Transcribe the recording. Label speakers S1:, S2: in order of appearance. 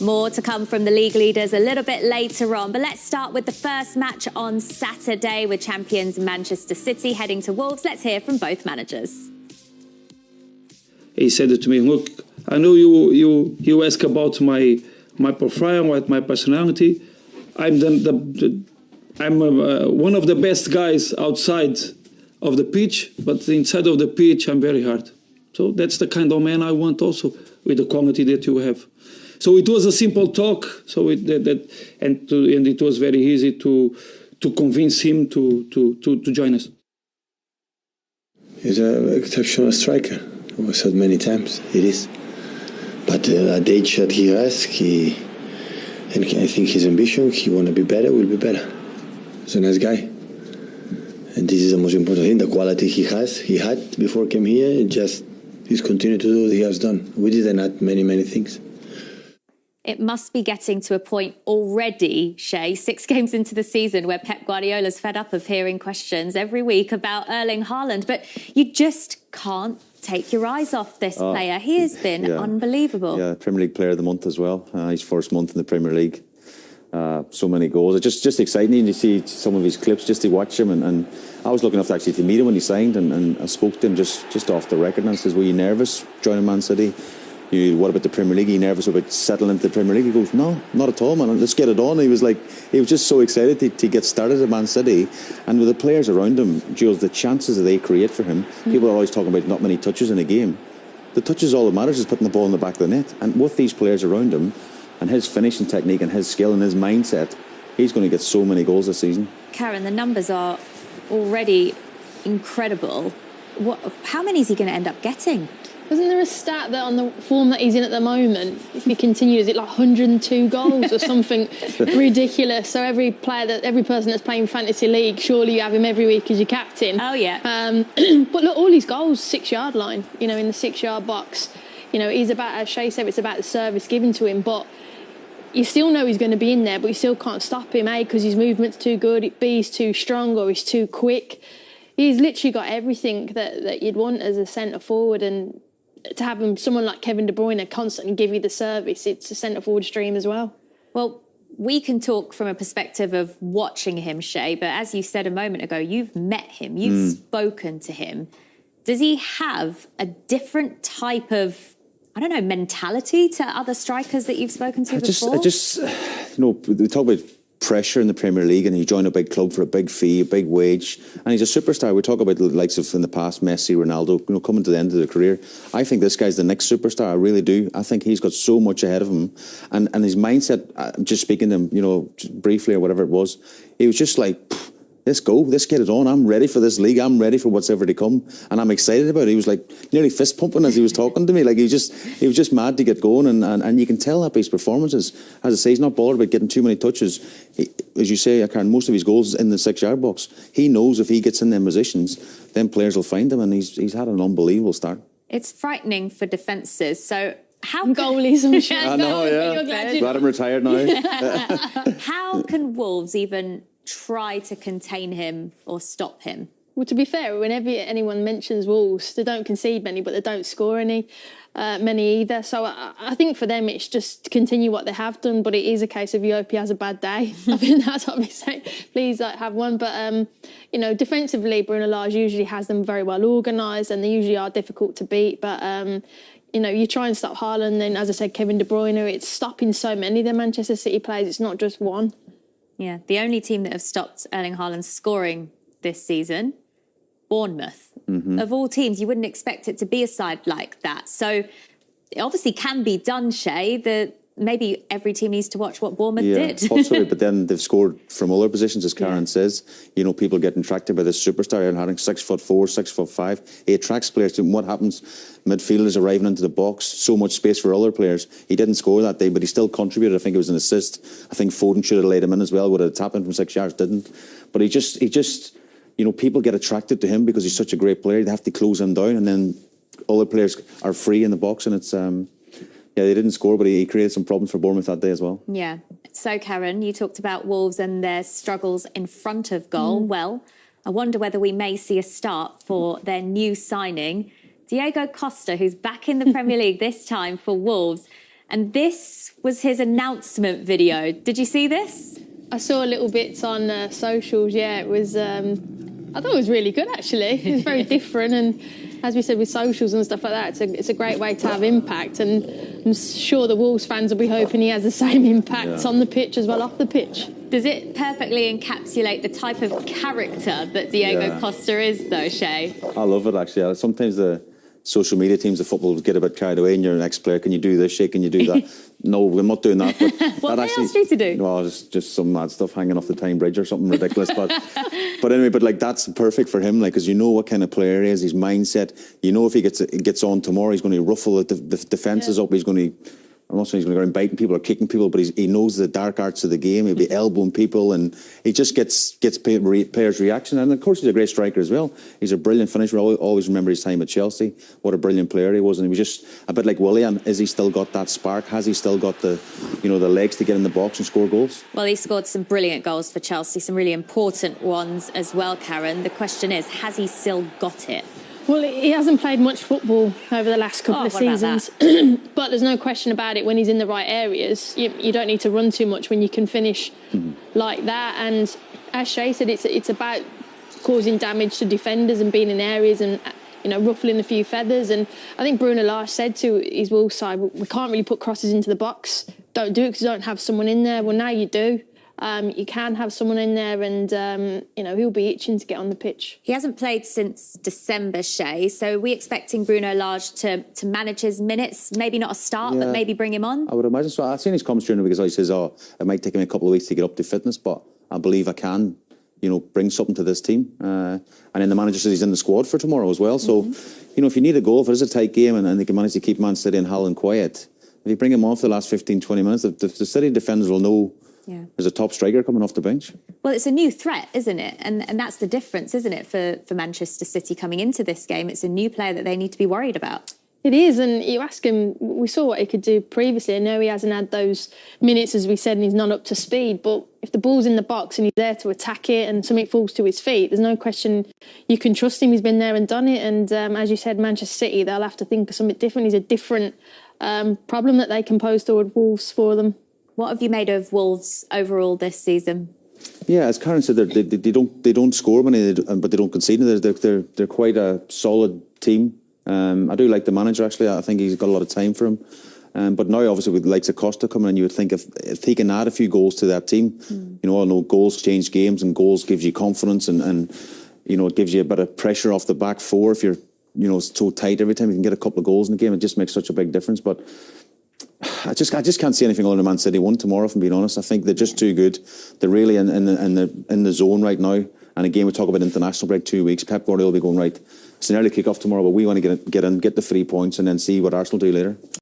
S1: More to come from the league leaders a little bit later on. But let's start with the first match on Saturday with champions Manchester City heading to Wolves. Let's hear from both managers.
S2: He said to me, look, I know you ask about my profile, my personality. I'm one of the best guys outside of the pitch, but inside of the pitch, I'm very hard. So that's the kind of man I want also, with the quality that you have. So it was a simple talk. So and it was very easy to convince him to join us.
S3: He's an exceptional striker. We said many times it is. But at the age that he has, and I think his ambition, he want to be better, will be better. He's a nice guy. And this is the most important thing, the quality he had before he came here, he's continued to do what he has done. We didn't add many things.
S1: It must be getting to a point already, Shay, 6 games into the season, where Pep Guardiola's fed up of hearing questions every week about Erling Haaland. But you just can't take your eyes off this player. He has been unbelievable.
S4: Yeah, Premier League Player of the Month as well. His first month in the Premier League. So many goals. It's just exciting to see some of his clips, just to watch him. And I was lucky enough actually to meet him when he signed, and I spoke to him just off the record, and I says, were you nervous joining Man City? What about the Premier League? Are you nervous about settling into the Premier League? He goes, no, not at all, man. Let's get it on. He was just so excited to get started at Man City. And with the players around him, Jules, the chances that they create for him, people are always talking about not many touches in a game. The touches, all that matters is putting the ball in the back of the net. And with these players around him, and his finishing technique and his skill and his mindset, he's going to get so many goals this season.
S1: Karen, the numbers are already incredible. How many is he going to end up getting?
S5: Wasn't there a stat that on the form that he's in at the moment, if he continues, is it like 102 goals or something ridiculous? So every person that's playing fantasy league, surely you have him every week as your captain.
S1: Oh yeah.
S5: But look, all his goals, 6-yard line. In the 6-yard box. He's about, as Shay said, it's about the service given to him. But you still know he's going to be in there, but you still can't stop him, A, because his movement's too good, B, he's too strong, or he's too quick. He's literally got everything that you'd want as a centre forward, and to have someone like Kevin De Bruyne constantly give you the service, it's a centre-forward's dream as well.
S1: Well, we can talk from a perspective of watching him, Shay, but as you said a moment ago, you've met him, you've spoken to him. Does he have a different type of, mentality to other strikers that you've spoken to before?
S4: We talk about pressure in the Premier League, and he joined a big club for a big fee, a big wage, and he's a superstar. We talk about the likes of in the past, Messi, Ronaldo, coming to the end of their career. I think this guy's the next superstar. I really do. I think he's got so much ahead of him, and his mindset. Just speaking to him, briefly or whatever it was, he was just like, let's go, let's get it on. I'm ready for this league. I'm ready for what's ever to come, and I'm excited about it. He was like nearly fist pumping as he was talking to me. Like he was just mad to get going, and you can tell that by his performances. As I say, he's not bothered about getting too many touches. As you say, Karen, most of his goals in the 6-yard box. He knows if he gets in them positions, then players will find him, and he's had an unbelievable start.
S1: It's frightening for defences. So how
S5: goalies, I'm sure.
S4: I know, yeah. Glad I'm retired now.
S1: How can Wolves even try to contain him or stop him?
S5: Well, to be fair, whenever anyone mentions Wolves, they don't concede many, but they don't score many either. So I think for them, it's just continue what they have done. But it is a case of you hope he has a bad day. I think that's what we say. Please have one. But, defensively, Bruno Lage usually has them very well organised, and they usually are difficult to beat. But, you try and stop Haaland, then, as I said, Kevin De Bruyne, it's stopping so many of the Manchester City players. It's not just one.
S1: Yeah, the only team that have stopped Erling Haaland scoring this season, Bournemouth. Of all teams, you wouldn't expect it to be a side like that. So it obviously can be done, Shay. Maybe every team needs to watch what Bournemouth did.
S4: Possibly, but then they've scored from other positions, as Karen says. People get attracted by this superstar, Erling Haaland, 6'4", 6'5". He attracts players. And what happens? Midfielders arriving into the box, so much space for other players. He didn't score that day, but he still contributed. I think it was an assist. I think Foden should have laid him in as well. Would have tapped him from 6 yards, didn't. But he just, people get attracted to him because he's such a great player. They have to close him down, and then other players are free in the box, and it's. They didn't score, but he created some problems for Bournemouth that day as well.
S1: Yeah. So, Karen, you talked about Wolves and their struggles in front of goal. Well, I wonder whether we may see a start for their new signing, Diego Costa, who's back in the Premier League this time for Wolves. And this was his announcement video. Did you see this?
S5: I saw little bits on socials. Yeah, it was. I thought it was really good actually. It was very different, and as we said with socials and stuff like that, it's a great way to have impact. And I'm sure the Wolves fans will be hoping he has the same impact on the pitch as well off the pitch.
S1: Does it perfectly encapsulate the type of character that Diego Costa is, though, Shay?
S4: I love it, actually. Sometimes the social media teams of football get a bit carried away and you're an ex-player. Can you do this, Shay? Can you do that? No, we're not doing that. But
S1: what they asked you to do?
S4: Well, just some mad stuff hanging off the Tyne Bridge or something ridiculous. But anyway, like that's perfect for him, like, because you know what kind of player he is, his mindset. You know if he gets on tomorrow, he's going to ruffle the defences up. He's going to... I'm not saying he's going to go around biting people or kicking people, but he knows the dark arts of the game. He'll be elbowing people, and he just gets players' reaction. And of course, he's a great striker as well. He's a brilliant finisher. I always remember his time at Chelsea. What a brilliant player he was, and he was just a bit like Willian. Has he still got that spark? Has he still got the legs to get in the box and score goals?
S1: Well, he scored some brilliant goals for Chelsea, some really important ones as well, Karen. The question is, has he still got it?
S5: Well, he hasn't played much football over the last couple of seasons, but there's no question about it. When he's in the right areas, you don't need to run too much when you can finish like that. And as Shay said, it's about causing damage to defenders and being in areas and ruffling a few feathers. And I think Bruno Lage said to his Wolves side, we can't really put crosses into the box. Don't do it because you don't have someone in there. Well, now you do. You can have someone in there and, he'll be itching to get on the pitch.
S1: He hasn't played since December, Shay, so are we expecting Bruno Lage to manage his minutes? Maybe not a start, but maybe bring him on?
S4: I would imagine so. I've seen his comments during the week, as he says, it might take him a couple of weeks to get up to fitness, but I believe I can, bring something to this team. And then the manager says he's in the squad for tomorrow as well. So, if you need a goal, if it is a tight game and they can manage to keep Mancity and Haaland quiet, if you bring him on for the last 15, 20 minutes, the City defenders will know there's a top striker coming off the bench.
S1: Well, it's a new threat, isn't it? And that's the difference, isn't it, for Manchester City coming into this game? It's a new player that they need to be worried about.
S5: It is, and you ask him, we saw what he could do previously. I know he hasn't had those minutes, as we said, and he's not up to speed, but if the ball's in the box and he's there to attack it and something falls to his feet, there's no question you can trust him. He's been there and done it, and as you said, Manchester City, they'll have to think of something different. He's a different problem that they can pose toward Wolves for them.
S1: What have you made of Wolves overall this season?
S4: Yeah, as Karen said, they don't score many, but they don't concede. They're quite a solid team. I do like the manager, actually. I think he's got a lot of time for him. But now, obviously, with the likes of Costa coming in, you would think if he can add a few goals to that team, I know goals change games and goals gives you confidence and it gives you a bit of pressure off the back four. If you're, so tight every time you can get a couple of goals in the game, it just makes such a big difference. But I just can't see anything other than Man City 1 tomorrow, if I'm being honest. I think they're just too good. They're really in the zone right now. And again, we talk about international break 2 weeks. Pep Guardiola will be going, right, it's an early kick-off tomorrow, but we want to get in, get the 3 points and then see what Arsenal do later.